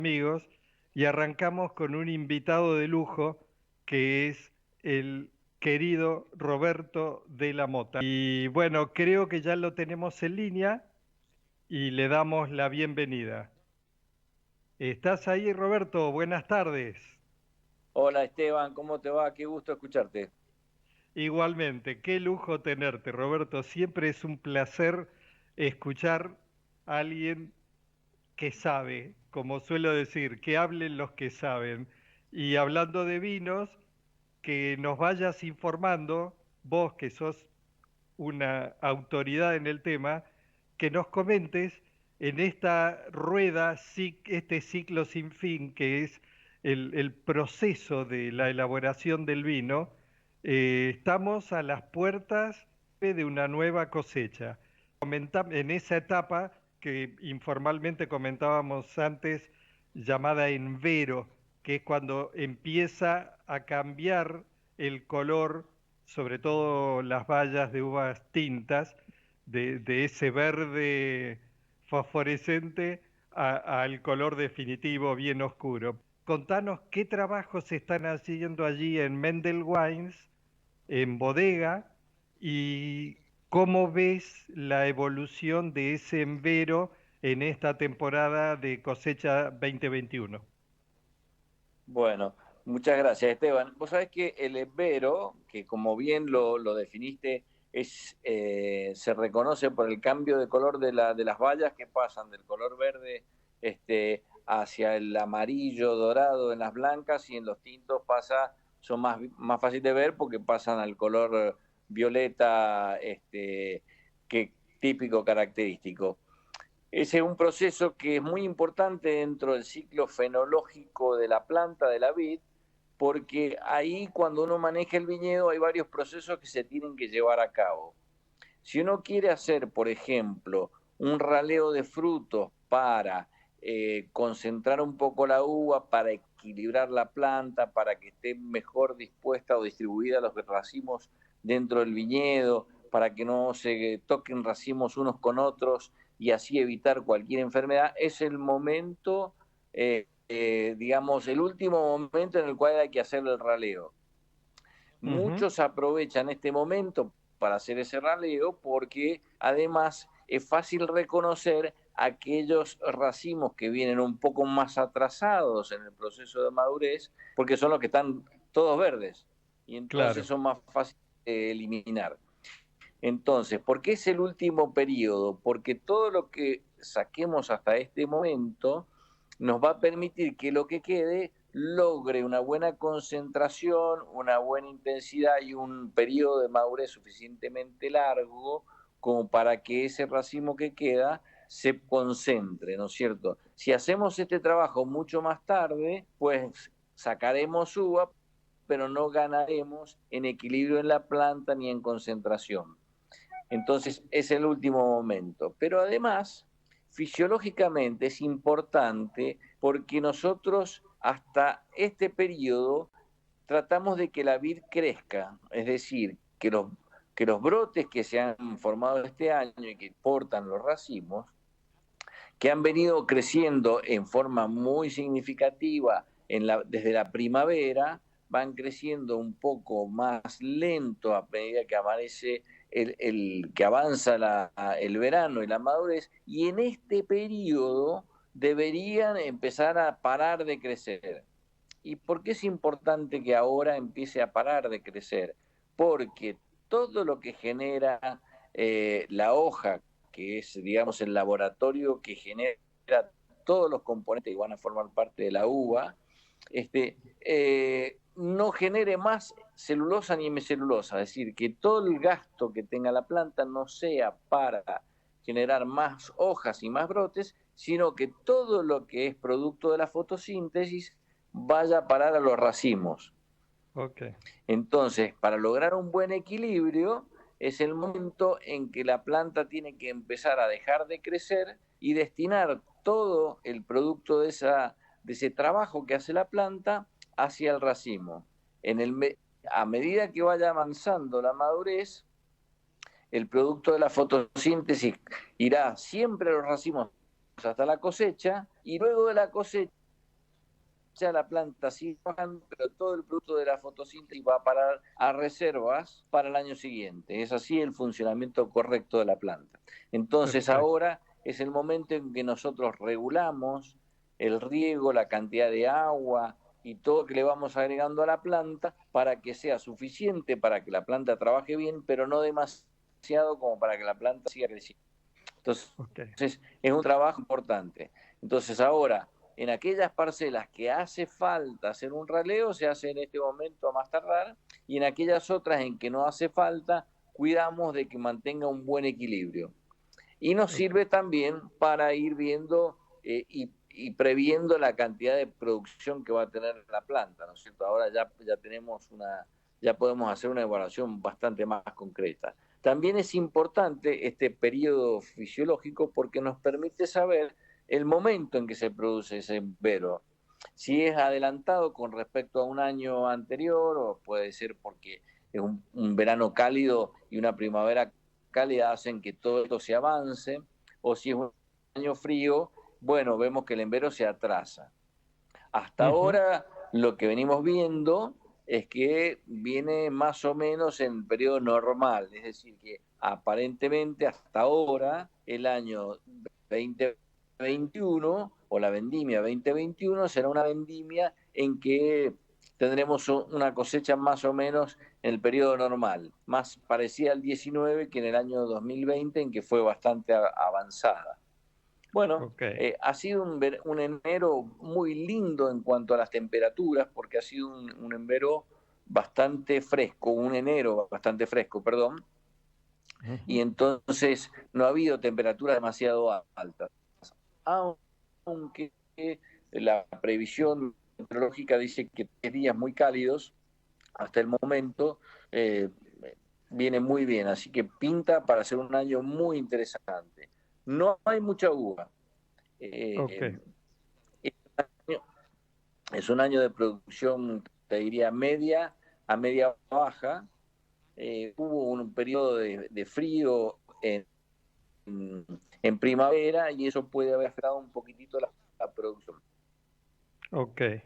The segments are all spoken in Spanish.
Amigos, y arrancamos con un invitado de lujo que es el querido Roberto de la Mota. Y bueno, creo que ya lo tenemos en línea y le damos la bienvenida. ¿Estás ahí, Roberto? Buenas tardes. Hola Esteban, ¿cómo te va? Qué gusto escucharte. Igualmente, qué lujo tenerte, Roberto. Siempre es un placer escuchar a alguien que sabe, como suelo decir, que hablen los que saben. Y hablando de vinos, que nos vayas informando, vos que sos una autoridad en el tema, que nos comentes en esta rueda, este ciclo sin fin, que es el proceso de la elaboración del vino. Estamos a las puertas de una nueva cosecha. En esa etapa que informalmente comentábamos antes, llamada envero, que es cuando empieza a cambiar el color, sobre todo las bayas de uvas tintas, de ese verde fosforescente al color definitivo bien oscuro. Contanos qué trabajos se están haciendo allí en Mendel Wines, en bodega, y cómo ves la evolución de ese envero en esta temporada de cosecha 2021. Bueno, muchas gracias Esteban. Vos sabés que el Ebero, que como bien lo definiste, se reconoce por el cambio de color de las bayas que pasan del color verde hacia el amarillo dorado en las blancas y en los tintos son más fáciles de ver porque pasan al color violeta que típico característico. Ese es un proceso que es muy importante dentro del ciclo fenológico de la planta, de la vid, porque ahí cuando uno maneja el viñedo hay varios procesos que se tienen que llevar a cabo. Si uno quiere hacer, por ejemplo, un raleo de frutos para concentrar un poco la uva, para equilibrar la planta, para que esté mejor dispuesta o distribuida los racimos dentro del viñedo, para que no se toquen racimos unos con otros y así evitar cualquier enfermedad, es el momento, digamos, el último momento en el cual hay que hacer el raleo. Ujú. Muchos aprovechan este momento para hacer ese raleo porque además es fácil reconocer aquellos racimos que vienen un poco más atrasados en el proceso de madurez, porque son los que están todos verdes y entonces Claro. son más fáciles de eliminar. Entonces, ¿por qué es el último periodo? Porque todo lo que saquemos hasta este momento nos va a permitir que lo que quede logre una buena concentración, una buena intensidad y un periodo de madurez suficientemente largo como para que ese racimo que queda se concentre, ¿no es cierto? Si hacemos este trabajo mucho más tarde, pues sacaremos uva, pero no ganaremos en equilibrio en la planta ni en concentración. Entonces es el último momento. Pero además, fisiológicamente es importante porque nosotros hasta este periodo tratamos de que la vid crezca, es decir, que los brotes que se han formado este año y que portan los racimos, que han venido creciendo en forma muy significativa desde la primavera, van creciendo un poco más lento a medida que amanece que avanza el verano y la madurez, y en este periodo deberían empezar a parar de crecer. ¿Y por qué es importante que ahora empiece a parar de crecer? Porque todo lo que genera la hoja, que es, digamos, el laboratorio que genera todos los componentes que van a formar parte de la uva, no genere más celulosa ni hemicelulosa, es decir, que todo el gasto que tenga la planta no sea para generar más hojas y más brotes, sino que todo lo que es producto de la fotosíntesis vaya a parar a los racimos. Ok. Entonces, para lograr un buen equilibrio, es el momento en que la planta tiene que empezar a dejar de crecer y destinar todo el producto de ese trabajo que hace la planta hacia el racimo. A medida que vaya avanzando la madurez, el producto de la fotosíntesis irá siempre a los racimos hasta la cosecha y luego de la cosecha ya la planta sigue trabajando, pero todo el producto de la fotosíntesis va a parar a reservas para el año siguiente. Es así el funcionamiento correcto de la planta. Entonces Perfecto. ahora es el momento en que nosotros regulamos el riego, la cantidad de agua y todo que le vamos agregando a la planta para que sea suficiente para que la planta trabaje bien, pero no demasiado como para que la planta siga creciendo. Entonces, Okay. es un trabajo importante. Entonces, ahora, en aquellas parcelas que hace falta hacer un raleo, se hace en este momento a más tardar, y en aquellas otras en que no hace falta, cuidamos de que mantenga un buen equilibrio. Y nos Okay. sirve también para ir viendo y previendo la cantidad de producción que va a tener la planta, ¿no es cierto? Ahora ya tenemos ya podemos hacer una evaluación bastante más concreta. También es importante este periodo fisiológico porque nos permite saber el momento en que se produce ese invero. Si es adelantado con respecto a un año anterior, o puede ser porque es un verano cálido y una primavera cálida hacen que todo esto se avance, o si es un año frío, bueno, vemos que el envero se atrasa. Hasta Uh-huh. ahora lo que venimos viendo es que viene más o menos en periodo normal, es decir, que aparentemente hasta ahora el año 2021 o la vendimia 2021 será una vendimia en que tendremos una cosecha más o menos en el periodo normal, más parecida al 19 que en el año 2020 en que fue bastante avanzada. Bueno, Okay. ha sido un enero muy lindo en cuanto a las temperaturas, porque ha sido un enero bastante fresco, un enero bastante fresco, perdón, y Uh-huh. entonces no ha habido temperaturas demasiado altas. Aunque la previsión meteorológica dice que 3 días muy cálidos, hasta el momento eh, viene muy bien, así que pinta para ser un año muy interesante. No hay mucha uva. Eh, Okay. es un año de producción, te diría, media a media baja. Hubo un periodo de frío en primavera y eso puede haber afectado un poquitito la producción. Okay.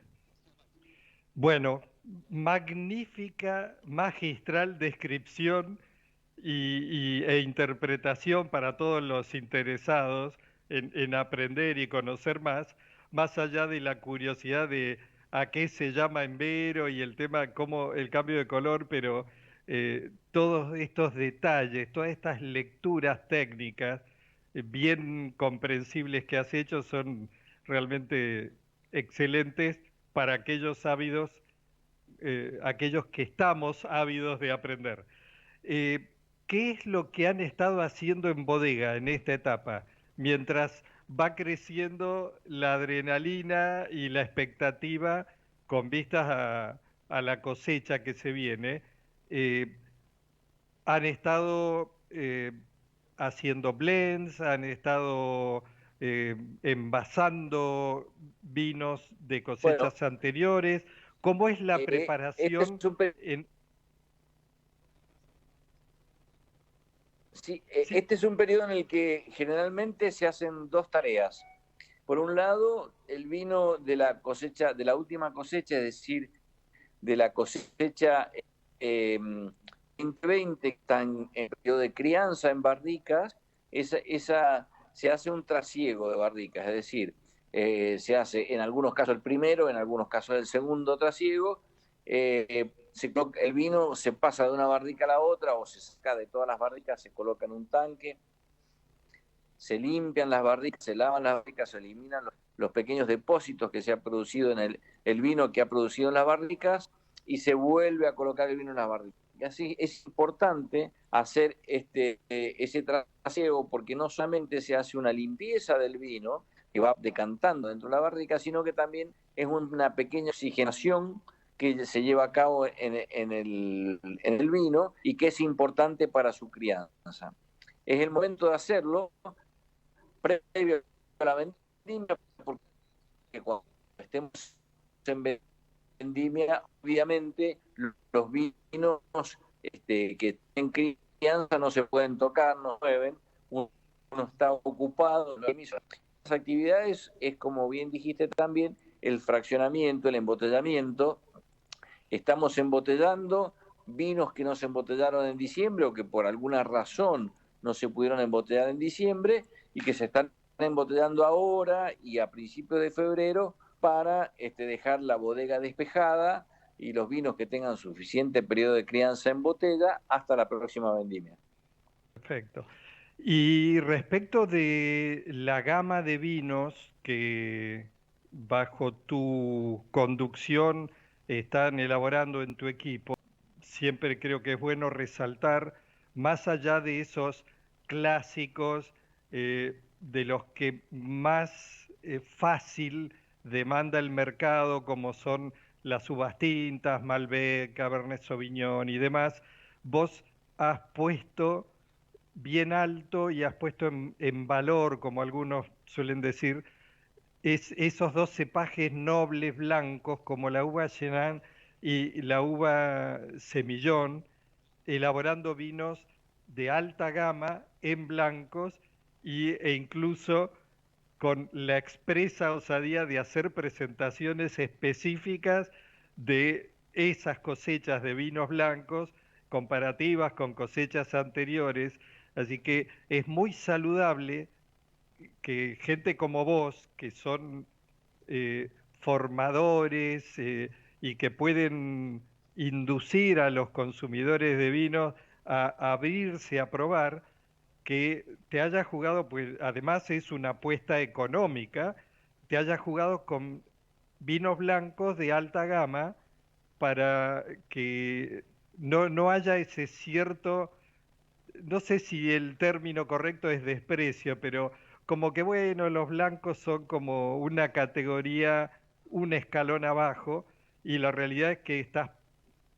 Bueno, magnífica, magistral descripción e interpretación para todos los interesados en aprender y conocer más allá de la curiosidad de a qué se llama envero y el tema, cómo el cambio de color, pero todos estos detalles, todas estas lecturas técnicas bien comprensibles que has hecho son realmente excelentes para aquellos ávidos, aquellos que estamos ávidos de aprender. Eh, ¿Qué es lo que han estado haciendo en bodega en esta etapa? Mientras va creciendo la adrenalina y la expectativa con vistas a la cosecha que se viene, eh, han estado haciendo blends, han estado envasando vinos de Bueno, cosechas anteriores. ¿Cómo es la este es preparación un, en... sí, Sí, este es un periodo en el que generalmente se hacen dos tareas. Por un lado, el vino de la cosecha, de la última cosecha, es decir, de la cosecha 2020, que está en periodo de crianza en barricas, se hace un trasiego de barricas, es decir, se hace en algunos casos el primero, en algunos casos el segundo trasiego, el vino se pasa de una barrica a la otra o se saca de todas las barricas, se coloca en un tanque, se limpian las barricas, se lavan las barricas, se eliminan los pequeños depósitos que se ha producido en el vino que ha producido en las barricas y se vuelve a colocar el vino en las barricas. Y así es importante hacer ese trasiego porque no solamente se hace una limpieza del vino que va decantando dentro de la barrica, sino que también es una pequeña oxigenación que se lleva a cabo en el vino y que es importante para su crianza. Es el momento de hacerlo previo a la vendimia, porque cuando estemos en vendimia, obviamente los vinos que tienen crianza no se pueden tocar, no mueven, uno está ocupado. Las actividades es, como bien dijiste también, el fraccionamiento, el embotellamiento. Estamos embotellando vinos que no se embotellaron en diciembre o que por alguna razón no se pudieron embotellar en diciembre y que se están embotellando ahora y a principios de febrero para dejar la bodega despejada y los vinos que tengan suficiente periodo de crianza en botella hasta la próxima vendimia. Perfecto. Y respecto de la gama de vinos que bajo tu conducción están elaborando en tu equipo, siempre creo que es bueno resaltar, más allá de esos clásicos de los que más fácil demanda el mercado, como son las uvas tintas, Malbec, Cabernet Sauvignon y demás, vos has puesto bien alto y has puesto en valor, como algunos suelen decir, esos dos cepajes nobles blancos como la uva Chenin y la uva Semillón, elaborando vinos de alta gama en blancos e incluso con la expresa osadía de hacer presentaciones específicas de esas cosechas de vinos blancos, comparativas con cosechas anteriores. Así que es muy saludable que gente como vos, que son formadores y que pueden inducir a los consumidores de vinos a abrirse a probar, que te haya jugado, pues además es una apuesta económica, te haya jugado con vinos blancos de alta gama para que no haya ese cierto, no sé si el término correcto es desprecio, pero como que bueno, los blancos son como una categoría, un escalón abajo, y la realidad es que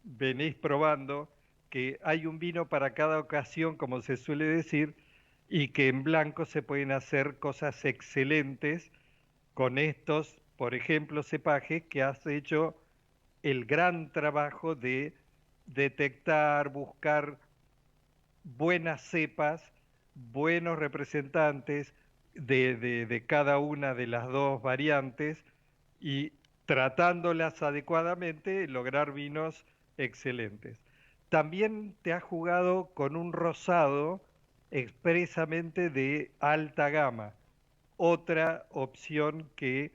venís probando que hay un vino para cada ocasión, como se suele decir, y que en blanco se pueden hacer cosas excelentes con estos, por ejemplo, cepajes que has hecho el gran trabajo de detectar, buscar buenas cepas, buenos representantes de cada una de las dos variantes y tratándolas adecuadamente lograr vinos excelentes. También te has jugado con un rosado expresamente de alta gama, otra opción que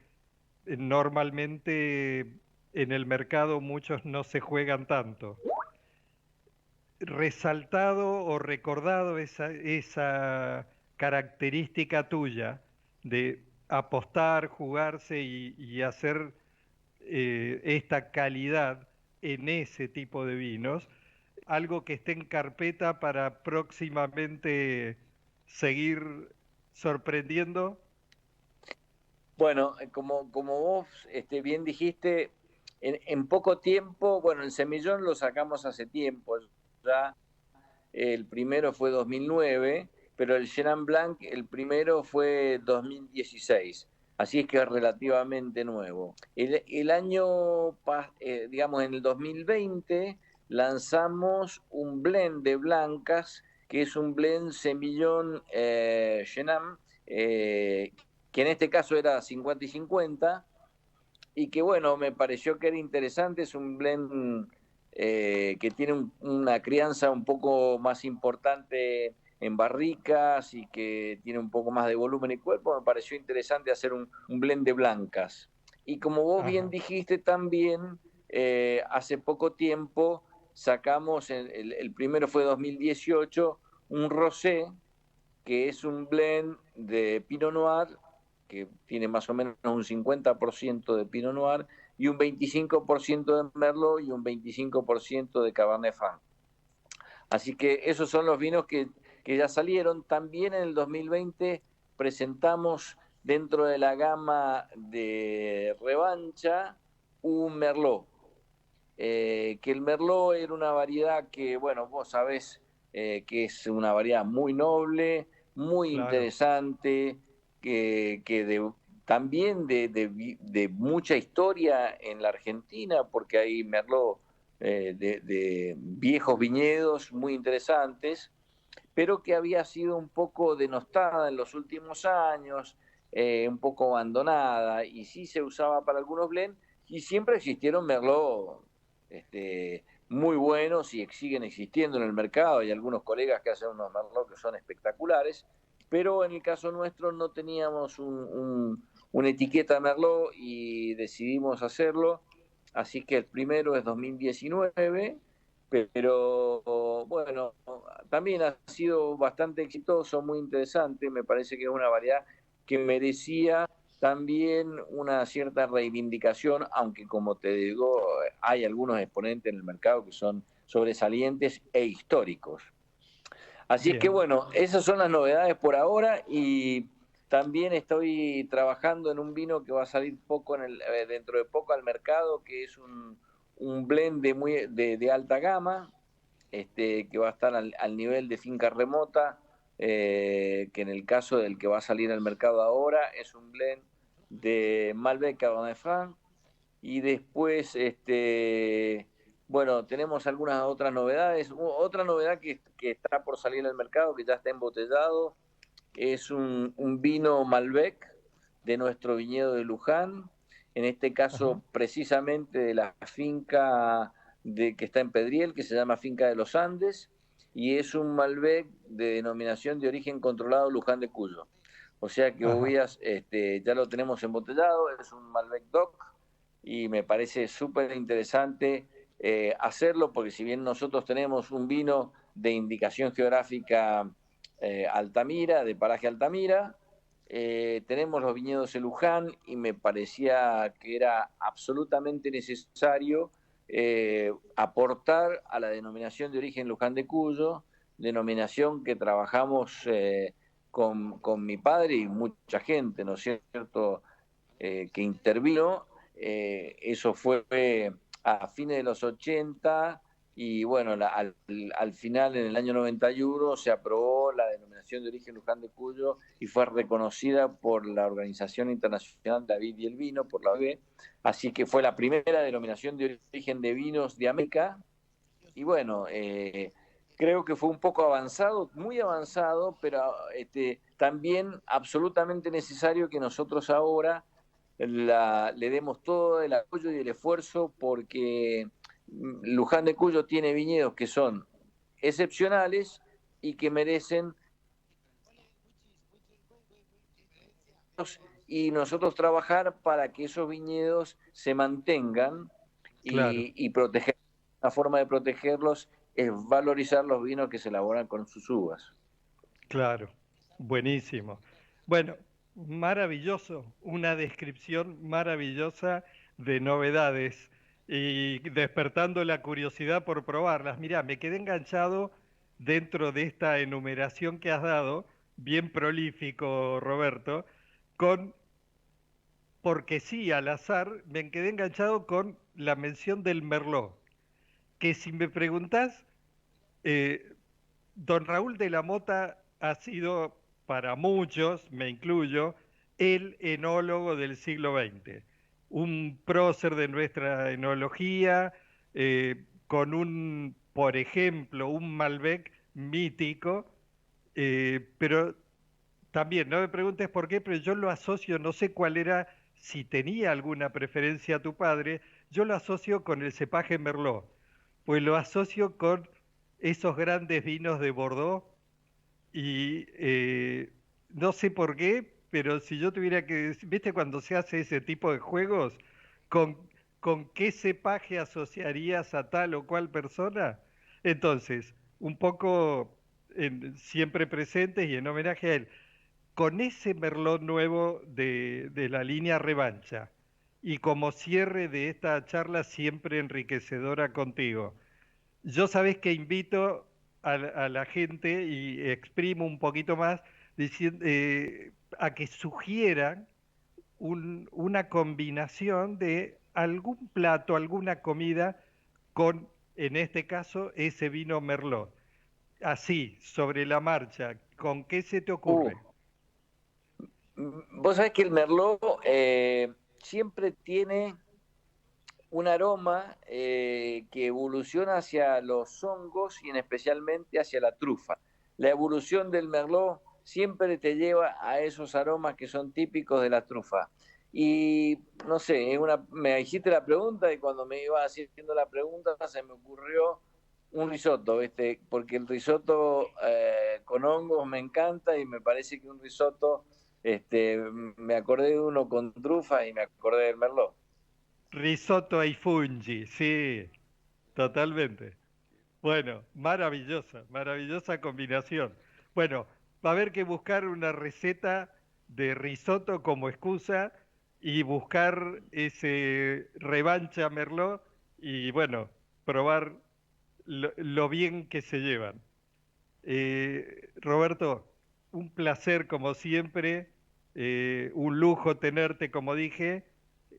normalmente en el mercado muchos no se juegan tanto. Resaltado o recordado esa característica tuya de apostar, jugarse y hacer esta calidad en ese tipo de vinos, algo que esté en carpeta para próximamente seguir sorprendiendo. Bueno, como vos bien dijiste, en poco tiempo, bueno, el semillón lo sacamos hace tiempo, ya el primero fue 2009, pero el Chenin Blanc, el primero fue 2016. Así es que es relativamente nuevo. El año, digamos, en el 2020, lanzamos un blend de blancas, que es un blend semillón Chenin, que en este caso era 50 y 50, y que bueno, me pareció que era interesante, es un blend que tiene una crianza un poco más importante en barricas y que tiene un poco más de volumen y cuerpo, me pareció interesante hacer un blend de blancas. Y como vos bien Ajá. dijiste también, hace poco tiempo sacamos, el primero fue 2018, un rosé, que es un blend de Pinot Noir, que tiene más o menos un 50% de Pinot Noir, y un 25% de Merlot y un 25% de Cabernet Franc. Así que esos son los vinos que ya salieron. También en el 2020 presentamos dentro de la gama de Revancha un Merlot, que el Merlot era una variedad que, bueno, vos sabés que es una variedad muy noble, muy Claro. interesante, también de mucha historia en la Argentina, porque hay Merlot de viejos viñedos muy interesantes, pero que había sido un poco denostada en los últimos años, un poco abandonada, y sí se usaba para algunos blend, y siempre existieron Merlot muy buenos y siguen existiendo en el mercado. Hay algunos colegas que hacen unos Merlot que son espectaculares, pero en el caso nuestro no teníamos una etiqueta Merlot y decidimos hacerlo. Así que el primero es 2019, pero bueno, también ha sido bastante exitoso, muy interesante. Me parece que es una variedad que merecía también una cierta reivindicación, aunque como te digo, hay algunos exponentes en el mercado que son sobresalientes e históricos. Así es que Bien. bueno, esas son las novedades por ahora, y también estoy trabajando en un vino que va a salir dentro de poco al mercado, que es un blend de alta gama, que va a estar al nivel de finca remota, que en el caso del que va a salir al mercado ahora es un blend de Malbec Cabernet Franc. Y después, bueno, tenemos algunas otras novedades. Otra novedad que está por salir al mercado, que ya está embotellado, es un vino Malbec de nuestro viñedo de Luján, en este Ajá. caso precisamente de la finca que está en Pedriel, que se llama Finca de los Andes, y es un Malbec de denominación de origen controlado Luján de Cuyo. O sea que Ajá. ya lo tenemos embotellado, es un Malbec DOC, y me parece súper interesante hacerlo, porque si bien nosotros tenemos un vino de indicación geográfica Altamira, de paraje Altamira, tenemos los viñedos de Luján, y me parecía que era absolutamente necesario aportar a la denominación de origen Luján de Cuyo, denominación que trabajamos con mi padre y mucha gente, ¿no es cierto?, que intervino. Eso fue a fines de los 80, y bueno, al final, en el año 91, se aprobó la denominación de origen Luján de Cuyo y fue reconocida por la Organización Internacional de la Vid y el Vino, por la OIV. Así que fue la primera denominación de origen de vinos de América. Y bueno, creo que fue un poco avanzado, muy avanzado, pero también absolutamente necesario que nosotros ahora le demos todo el apoyo y el esfuerzo, porque Luján de Cuyo tiene viñedos que son excepcionales y que merecen, y nosotros trabajar para que esos viñedos se mantengan Claro, y proteger. Una forma de protegerlos es valorizar los vinos que se elaboran con sus uvas. claro. Buenísimo. Bueno, maravilloso. Una descripción maravillosa de novedades y despertando la curiosidad por probarlas. Mirá, me quedé enganchado dentro de esta enumeración que has dado, bien prolífico, Roberto, con, porque sí, al azar, me quedé enganchado con la mención del Merlot, que si me preguntás, eh, don Raúl de la Mota ha sido para muchos, me incluyo, el enólogo del siglo XX, un prócer de nuestra enología, con un, por ejemplo, un Malbec mítico, pero también, no me preguntes por qué, pero yo lo asocio, no sé cuál era, si tenía alguna preferencia tu padre, yo lo asocio con el cepaje Merlot, pues lo asocio con esos grandes vinos de Bordeaux y no sé por qué, pero si yo tuviera que decir, ¿viste cuando se hace ese tipo de juegos? ¿Con, con qué cepaje asociarías a tal o cual persona? Entonces, un poco siempre presentes y en homenaje a él con ese Merlot nuevo de la línea Revancha y como cierre de esta charla siempre enriquecedora contigo, yo sabes que invito a la gente y exprimo un poquito más a que sugieran una combinación de algún plato, alguna comida con, en este caso, ese vino Merlot. Así, sobre la marcha, ¿con qué se te Uh, ocurre? Vos sabés que el Merlot siempre tiene un aroma que evoluciona hacia los hongos y especialmente hacia la trufa. La evolución del Merlot siempre te lleva a esos aromas que son típicos de la trufa. Y no sé, me hiciste la pregunta y cuando me iba haciendo la pregunta se me ocurrió un risotto, ¿viste? Porque el risotto con hongos me encanta y me parece que un risotto, me acordé de uno con trufa y me acordé del merlot. Risotto ai funghi, sí, totalmente. Bueno, maravillosa, maravillosa combinación. Bueno, va a haber que buscar una receta de risotto como excusa y buscar ese revancha Merlot y bueno, probar lo bien que se llevan. Roberto, un placer como siempre, un lujo tenerte como dije.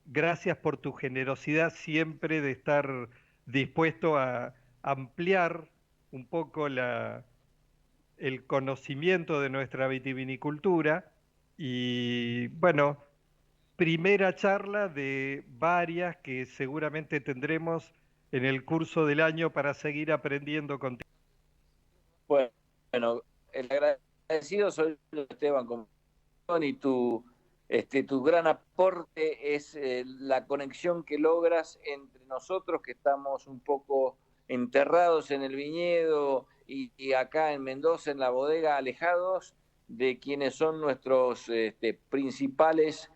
Gracias por tu generosidad siempre de estar dispuesto a ampliar un poco el conocimiento de nuestra vitivinicultura y bueno, primera charla de varias que seguramente tendremos en el curso del año para seguir aprendiendo contigo. Bueno, el agradecido soy yo, Esteban, y tu gran aporte es la conexión que logras entre nosotros que estamos un poco enterrados en el viñedo y acá en Mendoza, en la bodega, alejados de quienes son nuestros principales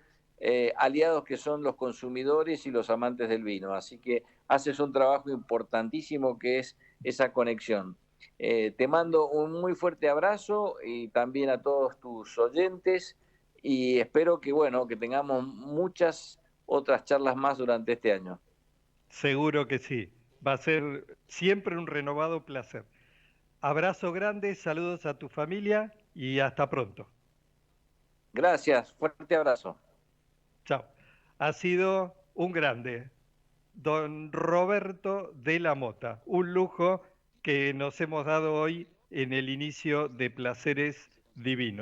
aliados, que son los consumidores y los amantes del vino. Así que haces un trabajo importantísimo que es esa conexión. Te mando un muy fuerte abrazo y también a todos tus oyentes y espero que, bueno, que tengamos muchas otras charlas más durante este año. Seguro que sí. Va a ser siempre un renovado placer. Abrazo grande, saludos a tu familia y hasta pronto. Gracias, fuerte abrazo. Chao. Ha sido un grande, don Roberto de la Mota. Un lujo que nos hemos dado hoy en el inicio de Placeres Divinos.